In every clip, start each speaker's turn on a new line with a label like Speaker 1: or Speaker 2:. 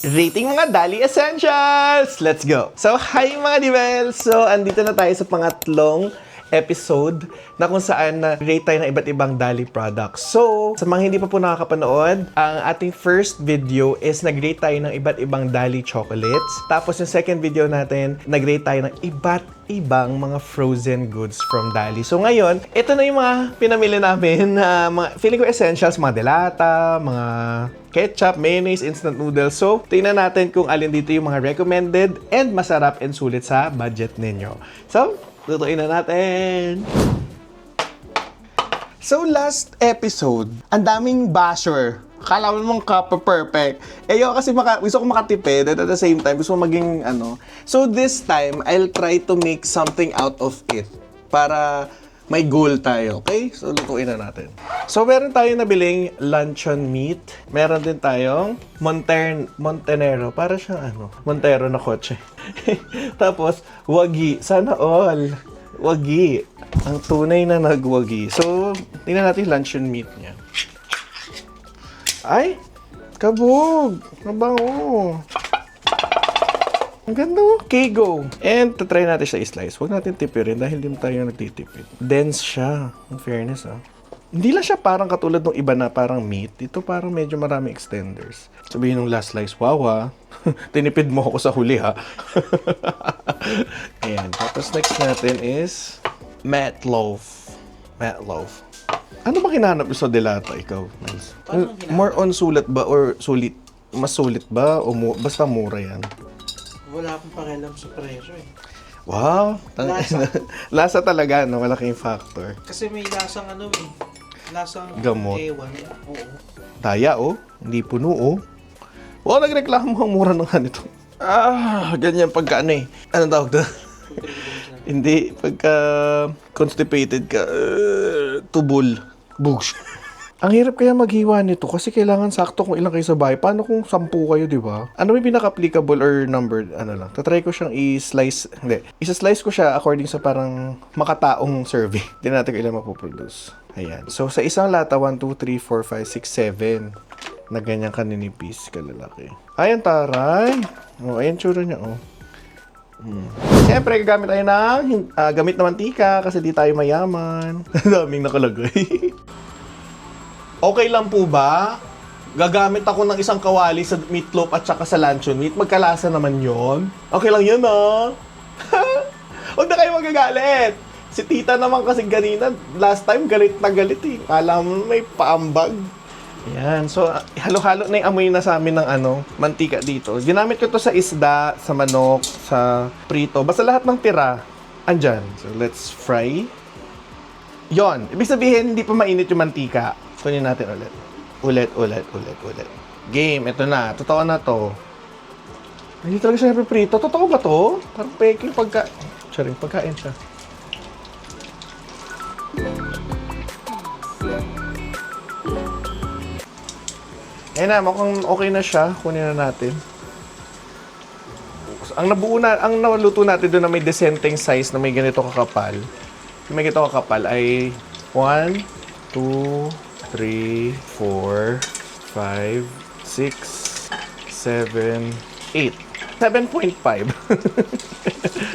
Speaker 1: Rating mga Dali Essentials! Let's go! So, hi mga Dibels! So, andito na tayo sa pangatlong episode na kung saan na-rate tayo ng iba't ibang Dali products. So, sa mga hindi pa po nakakapanood, ang ating first video is nag-rate tayo ng iba't ibang Dali chocolates. Tapos yung second video natin, nag-rate tayo ng iba't ibang mga frozen goods from Dali. So ngayon, ito na yung mga pinamili namin na mga feeling ko essentials, mga delata, mga ketchup, mayonnaise, instant noodles. So, tingnan natin kung alin dito yung mga recommended and masarap and sulit sa budget ninyo. So, lutuin na natin! So, last episode, ang daming basher. Akala mo namang perfect. Eh, yo kasi gusto ko makatipid at the same time, gusto ko maging ano. So, this time, I'll try to make something out of it. Para may goal tayo, okay? So, lutuin na natin. So, meron tayong nabiling luncheon meat. Meron din tayong Montenero. Para siyang ano, Montero na kotse. Tapos, wagi. Sana all. Wagi. Ang tunay na nagwagi. So, tingnan natin yung luncheon meat niya. Ay! Kabog! Mabango! Ang ganda, okay, go! And, tatry natin siya i-slice. Huwag natin tipirin dahil di tayo nagtitipid. Dense siya. In fairness, Hindi lang siya parang katulad ng iba na parang meat. Ito parang medyo marami extenders. Sabihin nung last slice, wow, tinipid mo ako sa huli, ha? Ayan. Tapos next natin is meatloaf. Meatloaf. Ano ba hinahanap sa delata, ikaw, Niles? More on sulit ba or sulit? Mas sulit ba o basta mura yan?
Speaker 2: Wala akong pakialam sa presyo eh.
Speaker 1: Wow!
Speaker 2: Lasa.
Speaker 1: Lasa talaga, no? Malaking factor.
Speaker 2: Kasi may lasang ano eh. Lasang
Speaker 1: Gamot.
Speaker 2: ewan. Oo.
Speaker 1: Daya, oh. Hindi puno, oh. Wow, nagreklamo ang mura ng ganito. Ganyan pagka ano eh. Anong tawag doon? Hindi, pagka constipated ka, tubol. Bugs. Ang hirap kaya maghiwa nito kasi kailangan sakto kung ilang kayo sa bahay. Paano kung 10 kayo, di ba? Ano may pinaka-applicable or numbered? Ano lang. Tatry ko siyang i-slice. Hindi. Isa-slice ko siya according sa parang makataong survey. Hindi natin kung ilang mapoproduce. Ayan. So, sa isang lata, 1, 2, 3, 4, 5, 6, 7 na ganyan kaninipis kalalaki. Ayan, taray. Oh, ayan tsura niya, oh. Siyempre, gagamit tayo ng gamit na mantika kasi di tayo mayaman. Daming nakalagay. Okay lang po ba? Gagamit ako ng isang kawali sa meatloaf at saka sa luncheon meat. Magkalasa naman yon. Okay lang yun, no? Huwag na kayo magagalit. Si tita naman kasi ganina, last time galit na galit eh. Kala mo may paambag. Yan. So, halo-halo na yung amoy na sa amin ng mantika dito. Ginamit ko to sa isda, sa manok, sa prito. Basta lahat ng tira, andyan. So, let's fry. Yon. Ibig sabihin, hindi pa mainit yung mantika. Kunin natin ulit. Ulit. Game. Ito na. Totoo na to. Hindi talaga siya napiprito. Totoo ba to? Parang peking pagkain siya. Ayan na, mukhang okay na siya. Kunin na natin. Ang naluto natin doon na may decenteng size na may ganito kakapal. Yung may ganito kakapal ay 1, 2, 3, 4, 5, 6, 7, 8. 7.5.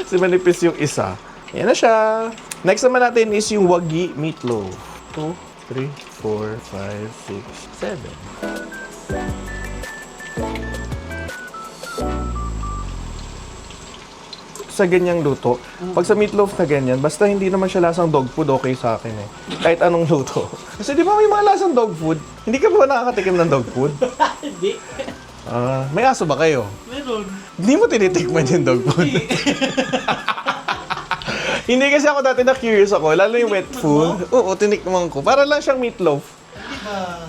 Speaker 1: Kasi manipis yung isa. Ayan na siya. Next naman natin is yung wagi meatloaf. 2, 3, 4, 5, 6, 7. Sa ganyang luto, pag sa meatloaf na ganyan, basta hindi naman siya lasang dog food, okay sa akin eh. Kahit anong luto. Kasi di ba may mga lasang dog food? Hindi ka ba nakakatikim ng dog food?
Speaker 2: Hindi.
Speaker 1: May aso ba kayo?
Speaker 2: Meron.
Speaker 1: Hindi mo tinitikman yung dog food? Hindi kasi ako dati na-curious ako, lalo yung wet food. Oo, tinikman ko. Para lang siyang meatloaf.
Speaker 2: Hindi ba?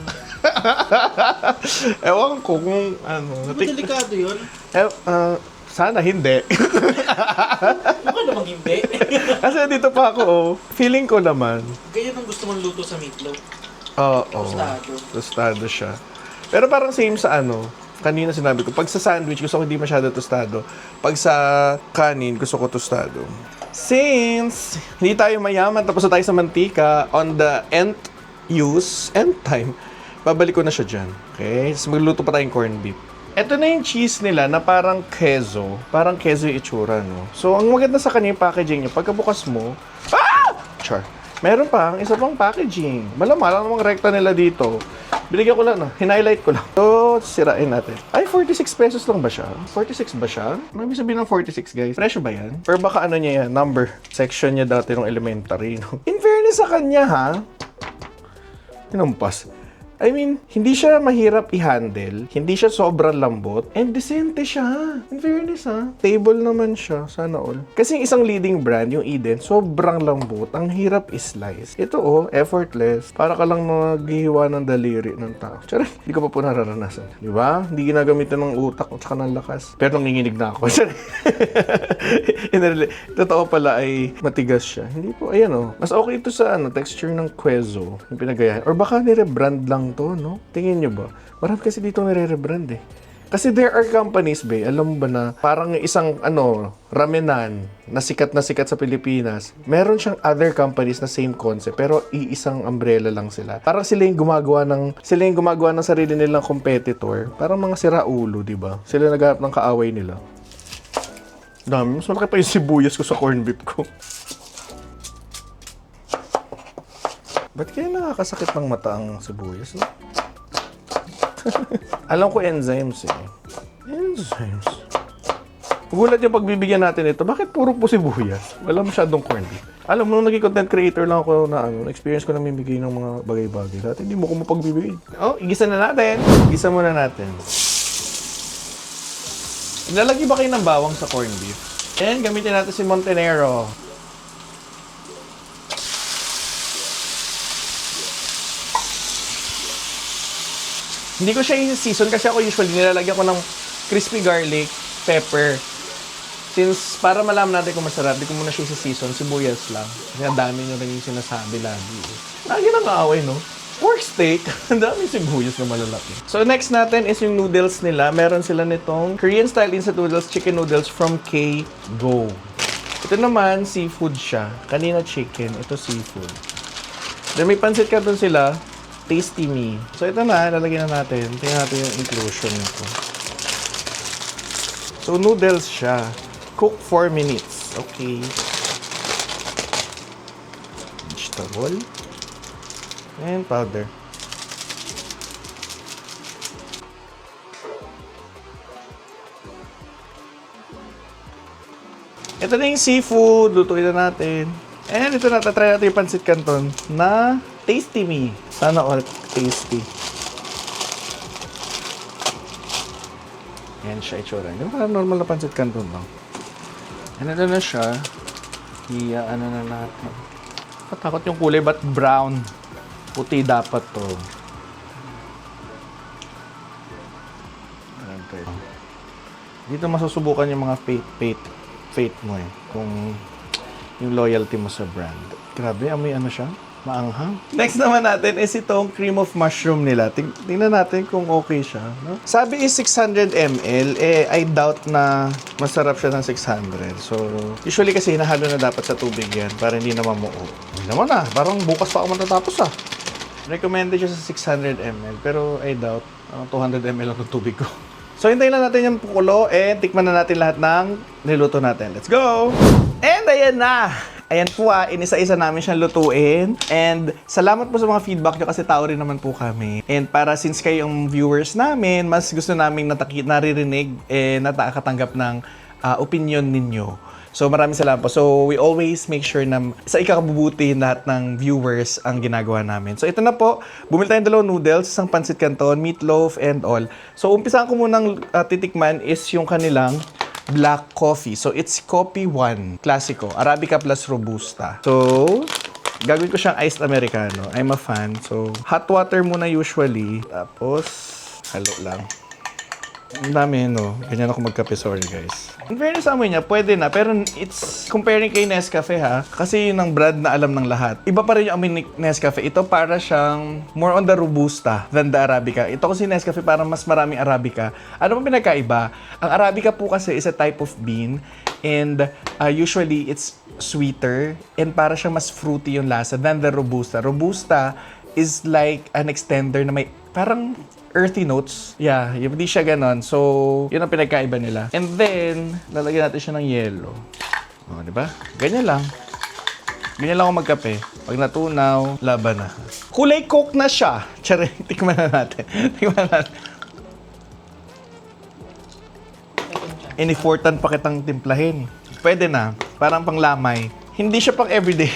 Speaker 1: Ewan ko kung ano.
Speaker 2: Di ba delikado yun?
Speaker 1: Sana hindi.
Speaker 2: Baka namang hindi.
Speaker 1: Kasi dito pa ako, feeling ko naman.
Speaker 2: Ganyan ang gusto mong luto sa meatloaf.
Speaker 1: Oo.
Speaker 2: Tostado.
Speaker 1: Tostado siya. Pero parang same sa kanina sinabi ko, pag sa sandwich, gusto ko hindi masyado tostado. Pag sa kanin, gusto ko tostado. Since hindi tayo mayaman, tapos na tayo sa mantika, on the end time, babalik ko na siya dyan. Okay? Tapos magluto pa tayong corned beef. Ito na yung cheese nila na parang queso. Parang queso yung itsura, no? So, ang maganda sa kanya yung packaging niya. Pagkabukas mo, char. Meron pa, isa pang packaging. Malamang namang rekta nila dito. Binigyan ko lang, no? Hinighlight ko lang. So, sirain natin. Ay, 46 pesos lang ba siya? 46 ba siya? Ano ibig sabihin ng 46, guys? Presyo ba yan? Or baka ano niya yan? Number. Section niya dati ng elementary, no? In fairness sa kanya, ha? Tinampas. I mean, hindi siya mahirap i-handle, hindi siya sobrang lambot, and decente siya. In fairness ha, stable naman siya, sana all. Kasi yung isang leading brand, yung Eden, sobrang lambot, ang hirap i-slice. Ito effortless, para ka lang maghihiwa ng daliri ng tao. Charay, hindi ko pa po nararanasan. Di ba? Hindi ginagamitan ng utak at saka ng lakas. Pero nanginginig na ako. Charay. Totoo pala ay matigas siya. Hindi po, ayan mas okay ito sa texture ng queso, yung pinagayahan. Or baka nire-brand lang to, no? Tingin nyo ba? Marami kasi dito nire-rebrand eh. Kasi there are companies, alam mo ba na parang isang ramenan na sikat sa Pilipinas, meron siyang other companies na same concept pero iisang umbrella lang sila. Parang sila yung gumagawa ng sarili nilang competitor. Parang mga siraulo, di ba? Sila naghahanap ng kaaway nila. Dami, mas malaki pa yung sibuyas ko sa corned beef ko. Ba't kaya nakakasakit ng mata ang sibuyas, no? Alam ko enzymes eh. Enzymes. Gulat yung pagbibigyan natin ito. Bakit puro po sibuyas? Wala masyadong corned beef. Alam mo, nung naging content creator lang ako na experience ko na mimigay ng mga bagay-bagay. Dati hindi mo ko mapagbibigay. Igisa na natin. Igisa muna natin. Nilalagay ba kayo ng bawang sa corned beef? And gamitin natin si Montenero. Hindi ko siya i-season kasi ako usually nilalagyan ko ng crispy garlic, pepper. Since para malaman natin kung masarap, di ko muna siya i-season, sibuyas lang. Kasi ang dami nyo rin yung sinasabi lagi. Lagi nang kaaway, no? Pork steak, ang dami sibuyas na malalaki. So next natin is yung noodles nila. Meron sila nitong Korean style instant noodles, chicken noodles from K-Go. Ito naman, seafood siya. Kanina chicken, ito seafood. Then may pansit canton sila. Tasty Me. So ito na, lalagyan na natin. Tingnan natin yung inclusion nito. So noodles siya. Cook 4 minutes. Okay. Vegetable. And powder. Ito na yung seafood. Lutuin na natin. And ito na, tatry natin yung pansit canton na Tasty Me. Sana all tasty. Yan siya itsura. Yung parang normal na pansit canton lang. And ito na siya. Ano na natin. Patakot yung kulay, but brown. Puti dapat to. Okay. Dito masusubukan yung mga fate mo eh. Kung yung loyalty mo sa brand. Grabe, amoy ano siya? Maanghang. Next naman natin is itong cream of mushroom nila. Tingnan natin kung okay siya. No? Sabi is 600 ml. I doubt na masarap siya ng 600. So, usually kasi hinahalo na dapat sa tubig yan para hindi na mamuo. Hindi naman parang bukas pa ako matatapos Recommended siya sa 600 ml. Pero I doubt. 200 ml ang tubig ko. So, hintayin lang natin yung pukulo and tikman na natin lahat ng niluto natin. Let's go! And ayan na! Ayan po inisa-isa namin siyang lutuin. And salamat po sa mga feedback nyo kasi tao rin naman po kami. And para since kayo yung viewers namin, mas gusto namin naririnig nakakatanggap ng opinion ninyo. So maraming salamat po. So we always make sure na sa ikakabubuti lahat ng viewers ang ginagawa namin. So ito na po, bumili tayong dalawang noodles, isang pancit canton, meatloaf, and all. So umpisahan ko munang titikman is yung kanilang black coffee. So, it's Coffee 1. Classico. Arabica plus Robusta. So, gagawin ko siyang iced Americano. I'm a fan. So, hot water muna usually. Tapos, halo lang. Ang dami, no? Ganyan ako magkape. Sorry, guys. In fairness sa amoy niya, pwede na. Pero it's comparing kay Nescafe, ha? Kasi yun ang brand na alam ng lahat. Iba pa rin yung amoy ni Nescafe. Ito para siyang more on the Robusta than the Arabica. Ito kasi Nescafe parang mas maraming Arabica. Ano pa pinagkaiba? Ang Arabica po kasi is a type of bean. And usually, it's sweeter. And para siyang mas fruity yung lasa than the Robusta. Robusta is like an extender na may parang earthy notes. Yeah, hindi siya ganon. So, yun ang pinagkaiba nila. And then, lalagyan natin siya ng yelo. O, di ba? Ganyan lang. Ganyan lang ako magkape. Pag natunaw, laban na. Kulay Coke na siya. Tsare, tikman na natin. Tikman na natin. Iniffortan pa kitang timplahin. Pwede na. Parang panglamay. Hindi siya pang everyday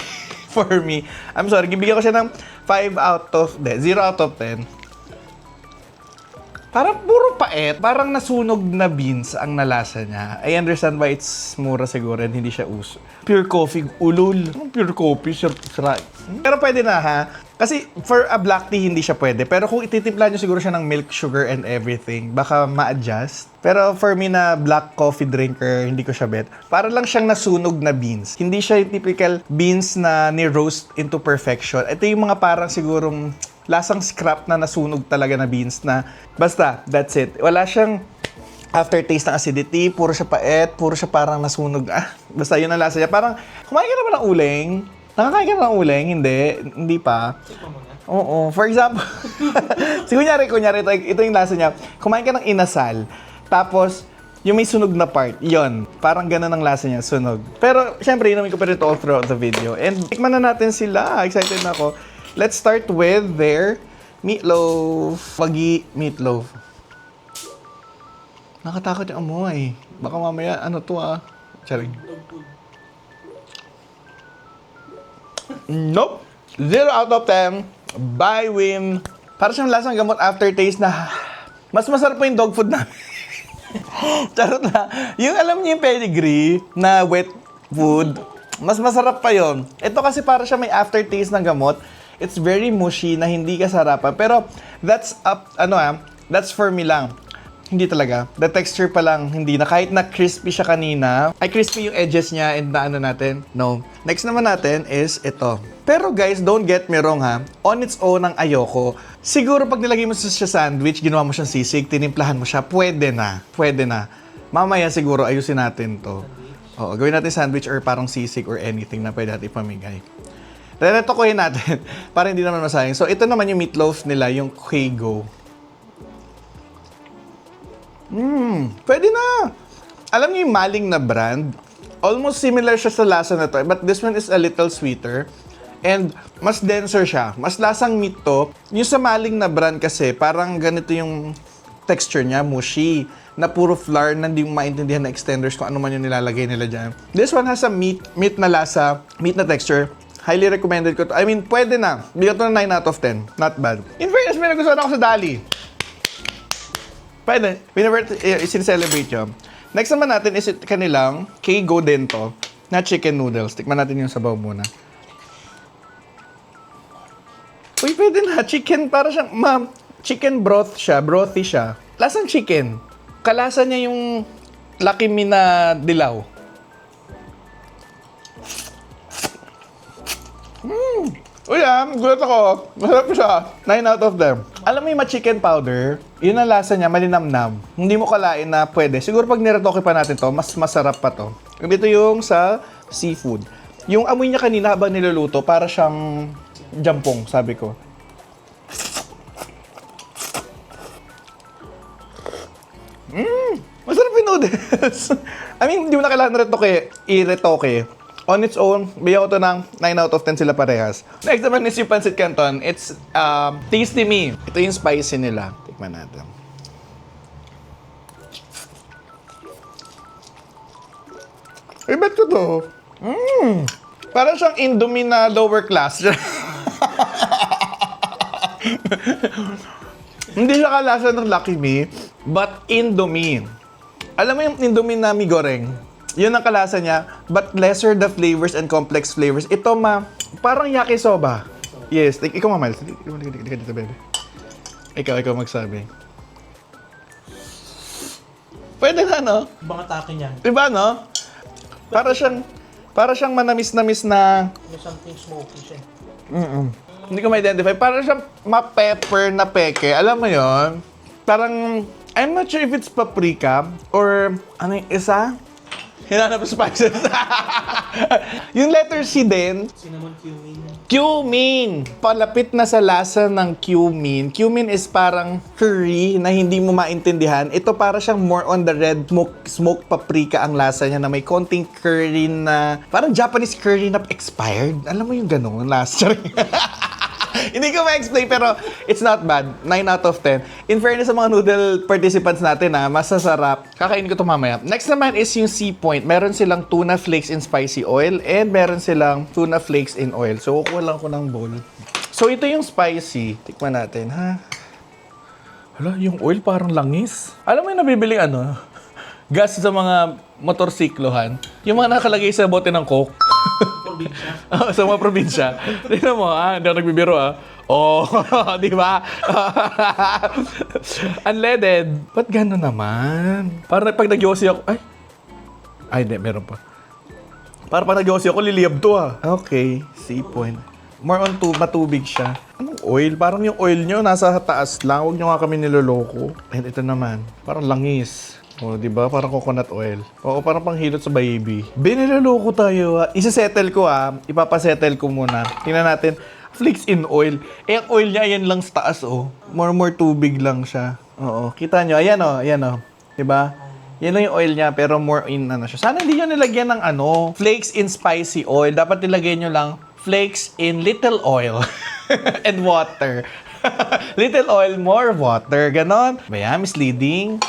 Speaker 1: for me. I'm sorry, bibigyan ko siya ng 0 out of 10. Parang puro pait. Parang nasunog na beans ang nalasa niya. I understand why it's mura siguro and hindi siya uso. Pure coffee, ulul. Pure coffee, sira. Pero pwede na ha. Kasi for a black tea, hindi siya pwede. Pero kung ititimpla nyo siguro siya ng milk, sugar, and everything, baka ma-adjust. Pero for me na black coffee drinker, hindi ko siya bet. Para lang siyang nasunog na beans. Hindi siya yung typical beans na ni-roast into perfection. Ito yung mga parang sigurong lasang scrap na nasunog talaga na beans na basta, that's it. Wala siyang aftertaste ng acidity, puro siya pait, puro siya parang nasunog. Basta yun ang lasa niya. Parang, kumain ka naman ng uling? Nakakain ka ng uling? Hindi pa. Oo. For example, kunyari, ito yung lasa niya. Kumain ka ng inasal, tapos, yung may sunog na part, yon, parang ganun ang lasa niya, sunog. Pero, syempre, inumin ko pa rin ito all throughout the video. And, tikman na natin sila. Excited na ako. Let's start with their meatloaf. Wagi meatloaf. Nakatakot yung amoy. Baka mamaya, Charing. Nope. 0 out of 10. By Win. Para siyang lasang gamot aftertaste na mas masarap pa yung dog food namin. Charot na. Yung alam niyo yung pedigree na wet food, mas masarap pa yon. Ito kasi para siya may aftertaste ng gamot. It's very mushy na hindi kasarapan. Pero that's that's for me lang. Hindi talaga. The texture pa lang, hindi na. Kahit na crispy siya kanina, ay crispy yung edges niya and na natin. No. Next naman natin is ito. Pero guys, don't get me wrong ha. On its own ang ayoko. Siguro pag nilagay mo sa sandwich, ginawa mo siyang sisig, tinimplahan mo siya, pwede na. Pwede na. Mamaya siguro ayusin natin to. Oo, gawin natin sandwich or parang sisig or anything na pwede natin ipamigay. Retokohin natin para hindi naman masayang. So ito naman yung meatloaf nila, yung Quago. Pwede na. Alam niyo yung Maling na brand? Almost similar siya sa lasa na to, but this one is a little sweeter. And mas denser siya. Mas lasang meat to. Yung sa Maling na brand kasi, parang ganito yung texture niya, mushy. Na puro flour, na hindi mo maintindihan na extenders kung ano man yung nilalagay nila dyan. This one has a meat na lasa, meat na texture. Highly recommended ko to. I mean, pwede na. Bigyan to na 9 out of 10. Not bad. In fairness, may nagustuhan ako sa Dali. Pwede. Whenever isin-celebrate yun. Next naman natin is kanilang Quago din to na chicken noodles. Tikman natin yung sabaw muna. Uy, pwede na. Chicken, para siyang, chicken broth siya. Brothy siya. Lasang chicken. Kalasa niya yung Lucky Me na dilaw. Uy, gulat ako. Masarap siya. 9 out of 10. Alam mo yung chicken powder, yun ang lasa niya, malinamnam. Hindi mo kalain na pwede. Siguro pag niretoke pa natin to, mas masarap pa to. Dito yung sa seafood. Yung amoy niya kanina habang niluluto, para siyang jampong, sabi ko. Masarap yung noodles. I mean, hindi mo na kailangan i-retoke. On its own, bigyan ko to ng 9 out of 10 sila parehas. Next naman is yung Pancit Canton. It's Tasty Me. Ito yung spicy nila. Tikman natin. I bet ko to. Parang siyang Indomie na lower class. Hindi siya kalasa ng Lucky Me, but Indomie. Alam mo yung Indomie na mi goreng? Yun ang kalasa niya, but lesser the flavors and complex flavors. Ito parang yakisoba. Yes, ikaw Miles. Dito, baby. Ikaw magsabi. Pwede na, no?
Speaker 2: Ibang atake niyan.
Speaker 1: Diba, no? Para siyang manamis-namis na...
Speaker 2: May something smoky siya.
Speaker 1: Hindi ko ma-identify. Para siyang ma-pepper na peke. Alam mo yon? Parang, I'm not sure if it's paprika or ano yung isa? Hinanap spices. Yung letter C din,
Speaker 2: Cinnamon cumin.
Speaker 1: cumin. Palapit na sa lasa ng cumin. Cumin is parang curry na hindi mo maintindihan. Ito para siyang more on the red smoked paprika ang lasa niya na may konting curry na parang Japanese curry na expired. Alam mo yung ganun lasa. Hindi ko ma-explain pero it's not bad. 9 out of 10. In fairness sa mga noodle participants natin masasarap. Kakainin ko ito mamaya. Next naman is yung Sea Point. Meron silang tuna flakes in spicy oil and meron silang tuna flakes in oil. So, kukuha lang ko ng bowl. So, ito yung spicy. Tikman natin, ha? Hala, yung oil parang langis. Alam mo yung nabibiling gas sa mga motorsiklohan? Yung mga nakalagay sa bote ng Coke.
Speaker 2: Probinsya.
Speaker 1: Sa mga probinsya. Tignan mo, hindi ako nagbibiro, Oh, di ba? Unleaded. Ba't gano'n naman? Parang pag nag-yosi ako, ay, hindi, meron pa. Parang pag nag-yosi ako, liliyab to, Okay, Sea Point. More on matubig siya. Anong oil? Parang yung oil nyo nasa taas lang. Huwag nyo nga kami niloloko. And ito naman, parang langis. Di ba? Parang coconut oil. Oo, parang panghilot sa baby. Biniloloko tayo, Isa-settle ko, Ipapasettle ko muna. Tingnan natin. Flakes in oil. Ang oil niya, ayan lang sa taas, More tubig lang siya. Oo. Kita nyo, ayan, Di ba? Yan lang yung oil niya, pero more in siya. Sana hindi nyo nilagyan ng flakes in spicy oil. Dapat nilagyan nyo lang flakes in little oil and water. Little oil, more water. Ganon. Ba yan? Misleading.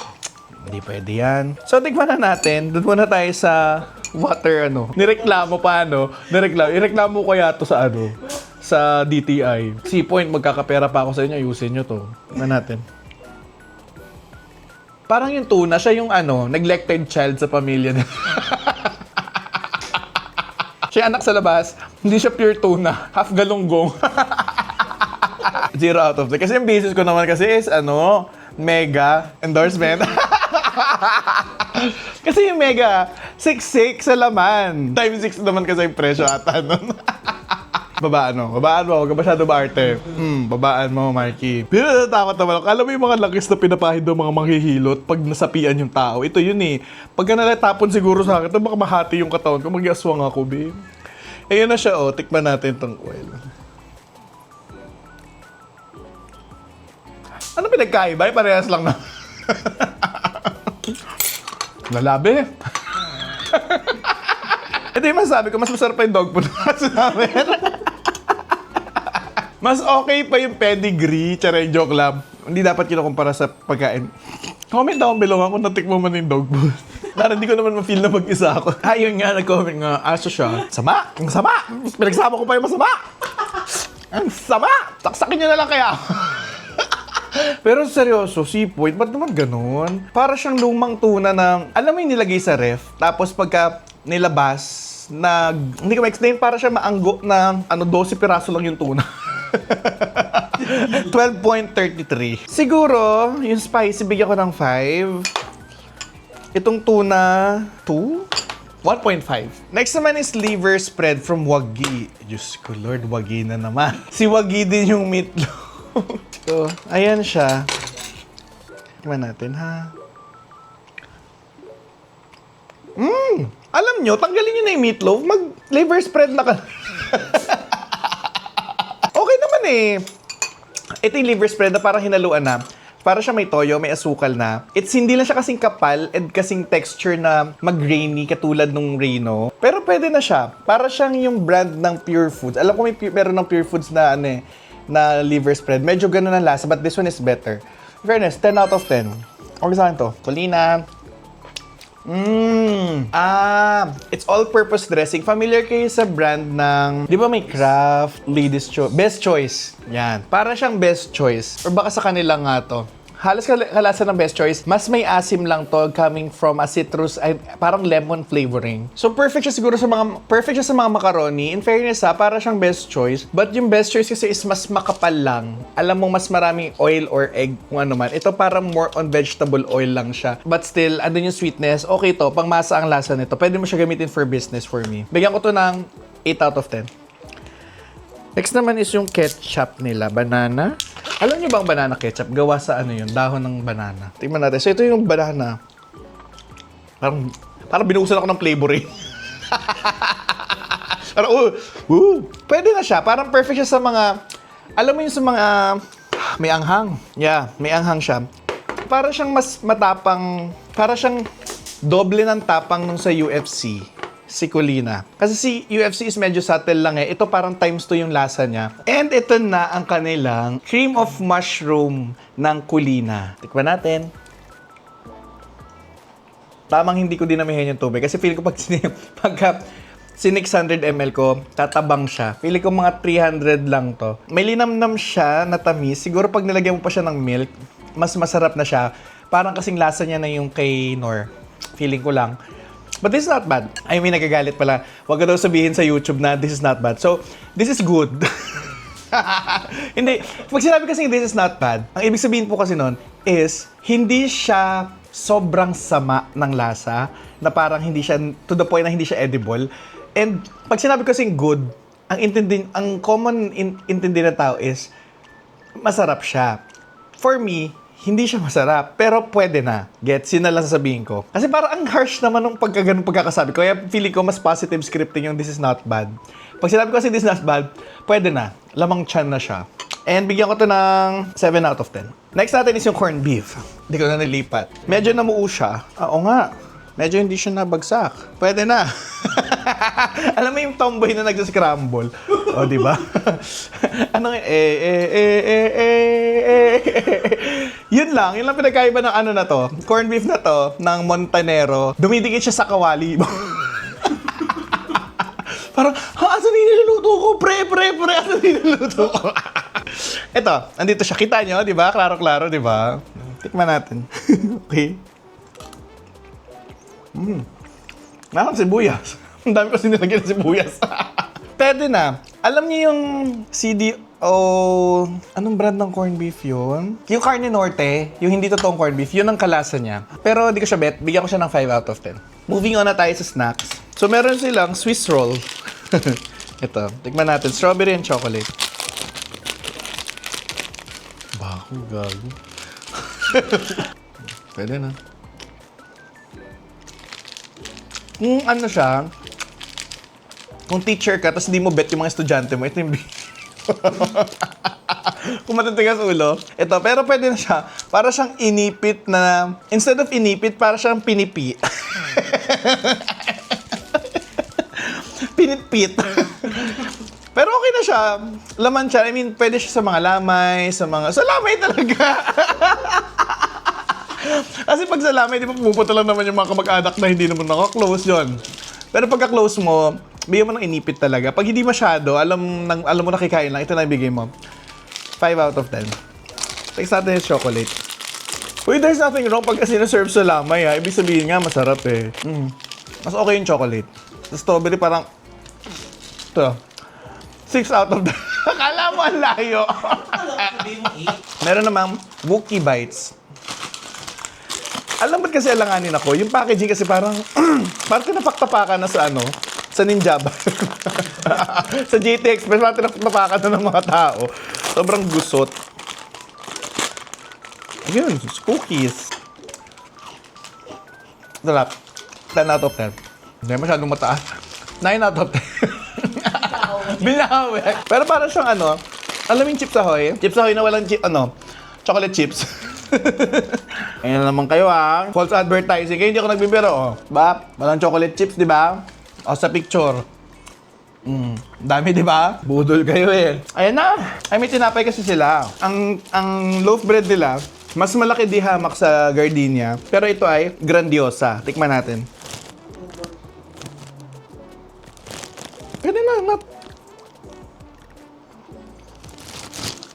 Speaker 1: Hindi pwede yan. So, tigman na natin. Doon muna tayo sa water, Nireklamo pa, Ireklamo ko kaya to sa, sa DTI. Sea Point, magkakapera pa ako sa inyo. Ayusin nyo to. Tignan natin. Parang yung tuna, siya yung, neglected child sa pamilya niya. Siya anak sa labas, hindi siya pure tuna. Half galunggong. 0 out of 10. Kasi yung business ko naman kasi is, mega endorsement. Kasi yung mega, 6.6 sa laman. Times 6 naman kasi yung presyo ata nun. Babaan mo. Huwag ka masyado maarte. Babaan mo, Marky. Pero natatakot naman ako. Alam mo yung mga langis na pinapahid ng mga manghihilot pag nasapian yung tao. Ito yun Pag ka nalatapon siguro sa akin, ito baka mahati yung katawan ko. Mag-iaswang ako, babe. Ayun na siya, Tikman natin tong oil. Ano pinagkaiba? Parehas lang na. Lalabi. Ito yung masasabi ko, mas masarap pa yung dog food namin. Mas okay pa yung pedigree, charay joke lang. Hindi dapat kinukumpara sa pagkain. Comment down below kung natikmo man yung dog food. Dahil hindi ko naman ma-feel na mag-isa ako. Ayun nga, nag-comment nga, aso siya. Sama! Ang sama! Pinagsama ko pa yung masama! Ang sama! Saksakin nyo na lang kaya. Pero seryoso, Sea Point, ba't naman ganun? Para siyang lumang tuna na, alam mo yung nilagay sa ref, tapos pagka nilabas, hindi ko ma-explain, para siya maanggo na 12 piraso lang yung tuna. 12.33. Siguro, yung spicy, bigyan ko ng 5. Itong tuna, 2? 1.5. Next naman is liver spread from Wagi. Diyos ko, Lord, Wagi na naman. Si Wagi din yung meatloaf. So, ayan siya. Tingnan natin, Alam nyo, tanggalin nyo na yung meatloaf, mag-liver spread na ka. Okay naman Ito yung liver spread na parang hinaluan na. Para siya may toyo, may asukal na. Hindi lang siya kasing kapal and kasing texture na mag-grainy katulad nung Reno. Pero pwede na siya. Para siyang yung brand ng Pure Foods. Alam ko meron ng Pure Foods na na liver spread. Medyo ganun ang lasa, but this one is better. In fairness, 10 out of 10. Okay sa akin to. Kulina. It's all-purpose dressing. Familiar kayo sa brand ng, di ba may Kraft, Best Choice. Yan. Para siyang Best Choice. Or baka sa kanila nga to. Halos kalasa ng Best Choice, mas may asim lang to coming from a citrus, parang lemon flavoring. So perfect siya siguro sa mga macaroni. In fairness para siyang Best Choice. But yung Best Choice kasi is mas makapal lang. Alam mo, mas maraming oil or egg, kung ano man. Ito parang more on vegetable oil lang siya. But still, andun yung sweetness. Okay to, pang masa ang lasa nito. Pwede mo siya gamitin for business for me. Bigyan ko to ng 8 out of 10. Next naman is yung ketchup nila, banana. Alam niyo bang banana ketchup? Gawa sa dahon ng banana. Tingnan natin. So ito yung banana. Parang binuhusan ako ng flavoring. Parang, pwede na siya. Parang perfect siya sa mga, alam mo yung sa mga, may anghang. Yeah, may anghang siya. Para siyang mas matapang, para siyang doble ng tapang nung sa UFC, si Culina. Kasi si UFC is medyo subtle lang eh. Ito parang times 2 yung lasa niya. And ito na ang kanilang cream of mushroom ng Culina. Tikman natin. Tamang hindi ko dinamihan yung tubig. Kasi feel ko pagka 600 ml ko, tatabang siya. Feeling ko mga 300 lang to. May linamnam siya na tamis. Siguro pag nilagyan mo pa siya ng milk, mas masarap na siya. Parang kasing lasa niya na yung kay Nor. Feeling ko lang. But this is not bad. I mean, nagagalit pala. Huwag ka daw sabihin sa YouTube na this is not bad. So, this is good. Hindi. Pag sinabi kasi this is not bad, ang ibig sabihin po kasi nun is, hindi siya sobrang sama ng lasa na parang hindi siya, to the point na hindi siya edible. And pag sinabi ko kasing good, ang common intindi ng tao is, masarap siya. For me, hindi siya masarap, pero pwede na. Gets? Yun na lang sasabihin ko. Kasi parang ang harsh naman nung ganung pagkakasabi ko. Kaya feeling ko mas positive scripting yung this is not bad. Pag sinabi ko kasi this is not bad, pwede na. Lamang tiyan na siya. And bigyan ko to ng 7 out of 10. Next natin is yung corned beef. Hindi ko na nilipat. Medyo namuo siya. Oo nga. Medyo hindi siya nabagsak. Pwede na. Alam mo yung tomboy na nag-scramble? O, di ba? Ano yung Yun lang pinagkaiba ng ano na to. Corned beef na to, ng Montanero. Dumidikit siya sa kawali. Parang, asan niluluto ko? Pre, asan niluluto ko? Ito, andito siya. Kita nyo, di ba? Klaro-klaro, di ba? Tikman natin. Okay. Nakang sibuyas. Ang dami ko sinilagyan ng sibuyas. Pwede na. Alam niyo yung CDO... Anong brand ng corned beef yun? Yung Carne Norte, yung hindi totoong corned beef, yun ang kalasa niya. Pero di ko siya bet. Bigyan ko siya ng 5 out of 10. Moving on na tayo sa snacks. So meron silang Swiss roll. Ito. Tikman natin. Strawberry and chocolate. Bako, gago. Pwede na. Kung ano siya, kung teacher ka, tapos hindi mo bet yung mga estudyante mo, ito yung kung matitigas ulo, ito, pero pwede na siya. Para siyang inipit na, instead of inipit, para siyang pinipi. Pinitpit. Pero okay na siya. Laman siya. I mean, pwede siya sa mga lamay, sa lamay talaga. Kasi pag sa lamay, di ba pumupunta lang naman yung mga kamag-anak na hindi naman naka-close yun. Pero pagka-close mo, bigyan mo ng inipit talaga. Pag hindi masyado, alam mo na kikain lang, ito na ibigay mo. 5 out of 10. Next natin yung chocolate. Uy, there's nothing wrong pag sinaserve sa lamay ha. Ibig sabihin nga, masarap eh. Mas okay yung chocolate. Sa strawberry parang, ito, 6 out of 10. Akala mo ang layo. Meron namang Wookie Bites. Alam mo kasi alanganin ako, yung packaging kasi parang tinapaktapakan na sa sa Ninja Bar. Sa JT Express, parang tinapaktapakan na ng mga tao. Sobrang gusot. Yun, cookies. Sarap. 10 out of 10. Hindi masyadong mataas. 9 out of 10. Binawi. Pero parang siyang alam mo yung Chips Ahoy? Chips Ahoy na walang chocolate chips. Ayan na naman kayo ha. False advertising. Kaya hindi ako nagbibiro. Oh. Ba? Walang chocolate chips, di ba? O sa picture. Dami, di ba? Budol kayo eh. Ayan na. Ay, may tinapay kasi sila. Ang loaf bread nila, mas malaki di hamak sa gardenia. Pero ito ay grandiosa. Tikman natin. Pwede na.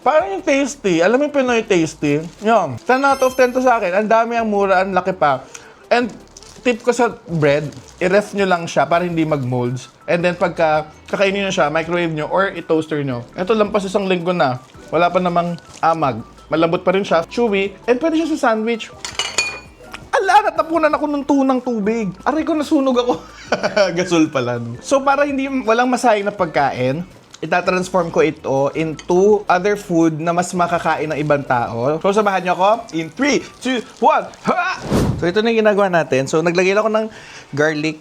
Speaker 1: Parang yung tasty. Alam mo yung Pinoy tasty? Yun. 10 out of 10 to sa akin. Ang dami, ang mura, ang laki pa. And tip ko sa bread, i-ref nyo lang siya para hindi mag-molds. And then pagka kakainin nyo siya, microwave nyo or i-toaster nyo. Ito lang pa sa isang linggo na. Wala pa namang amag. Malambot pa rin siya, chewy, and pwede siya sa sandwich. Ala, natapunan ako ng tunang tubig. Aray ko, nasunog ako. Gasol pala. So para walang masayang na pagkain, itatransform ko ito into other food na mas makakain ng ibang tao. So, samahan niyo ako in 3, 2, 1, ha! So, ito na yung ginagawa natin. So, naglagay ako ng garlic,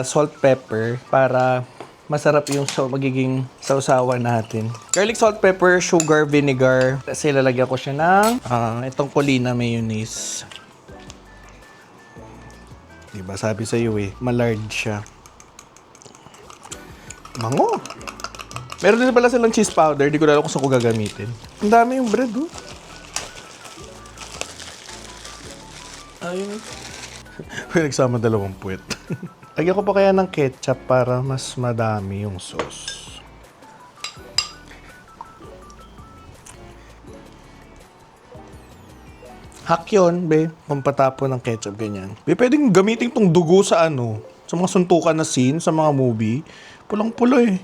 Speaker 1: salt, pepper para masarap yung magiging sausawan natin. Garlic, salt, pepper, sugar, vinegar. Kasi lalagyan ko siya ng itong Colina mayonnaise. Diba sabi sa iyo malard siya. Mango! Meron din pala silang cheese powder. Di ko alam kung saan ko gagamitin. Ang dami yung bread, oh. Ayun. Nagsama dalawang puwet. Lagyan ko pa kaya ng ketchup para mas madami yung sauce. Hack yun, be. Pampatapo ng ketchup, ganyan. Be, pwedeng gamitin tong dugo sa sa mga suntukan na scene, sa mga movie. Pulang-pula eh.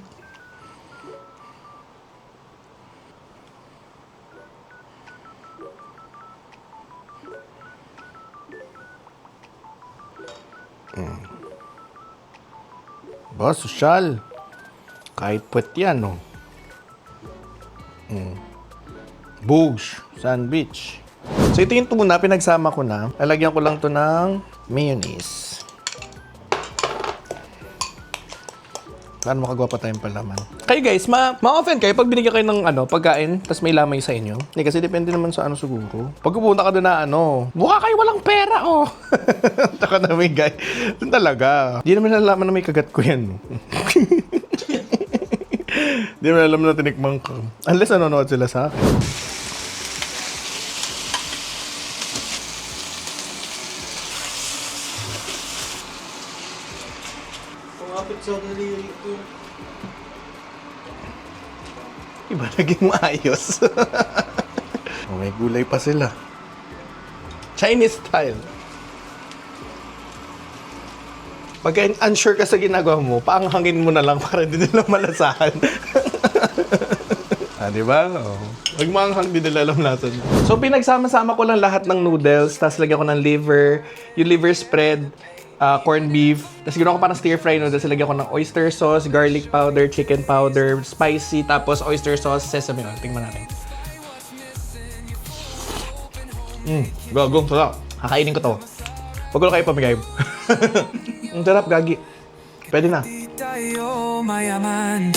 Speaker 1: Ba, sosyal. Kahit puwet yan, no? Boogs, sandwich. So, ito yung tuna, pinagsama ko na. Lalagyan ko lang to ng mayonnaise. Paano makagawa pa tayong palaman? Kayo guys, ma-offend kayo pag binigyan kayo ng pagkain, tapos may lamay sa inyo. Hindi, kasi depende naman sa siguro. Pag pupunta ka doon na mukha kayo walang pera, oh. Taka na may guy. Doon talaga. Hindi naman nalaman na may kagat ko yan. Hindi naman alam na tinikmang ko. Unless nanonood sila sa akin.
Speaker 2: Kumapit sa daliri ko.
Speaker 1: Iba naging maayos. Oh, may gulay pa sila. Chinese style. Pagka unsure ka sa ginagawa mo, paanghangin mo na lang para hindi nila malasahan. Di ba? Oh. Pag maanghang, di nila alam natin. So, pinagsama-sama ko lang lahat ng noodles, tapos lagyan ko ng liver, yung liver spread, corned beef. Tapos ginawa ko parang stir-fry noodles. Lagyan ko ng oyster sauce, garlic powder, chicken powder, spicy, tapos oyster sauce, sesame oil. Tingnan natin. Gagong, sarap. Kakainin ko to. Wag ko lang kayo pamigay. Ang sarap, gagi. Pwede na.
Speaker 3: Di tayo mayaman.